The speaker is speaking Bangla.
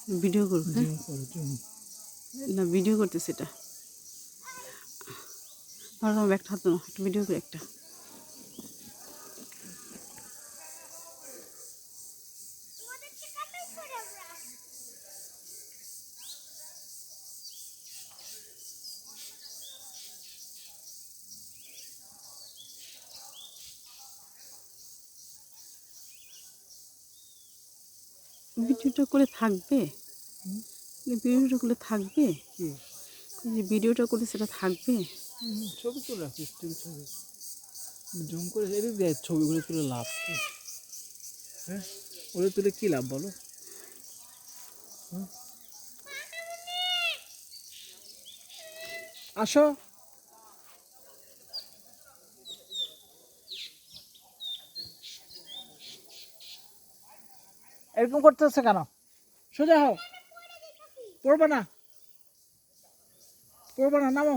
ভিডিও করব হ্যাঁ না ভিডিও করতেছি এটা ধরো আমার ব্যাগটা হাতে নাও একটু ভিডিও করে একটা ভিডিওটা করে থাকবে ভিডিওটা করলে থাকবে কি যে ভিডিওটা করে সেটা থাকবে ছবি তুলে রাখি স্টিল ছবি জুম করে এদিক দিয়ে ছবিগুলো তুলে লাভ কি হ্যাঁ ওগুলো তুলে কী লাভ বলো আসো এরকম করতেছে কেন সোজা হও পড়বে না নামো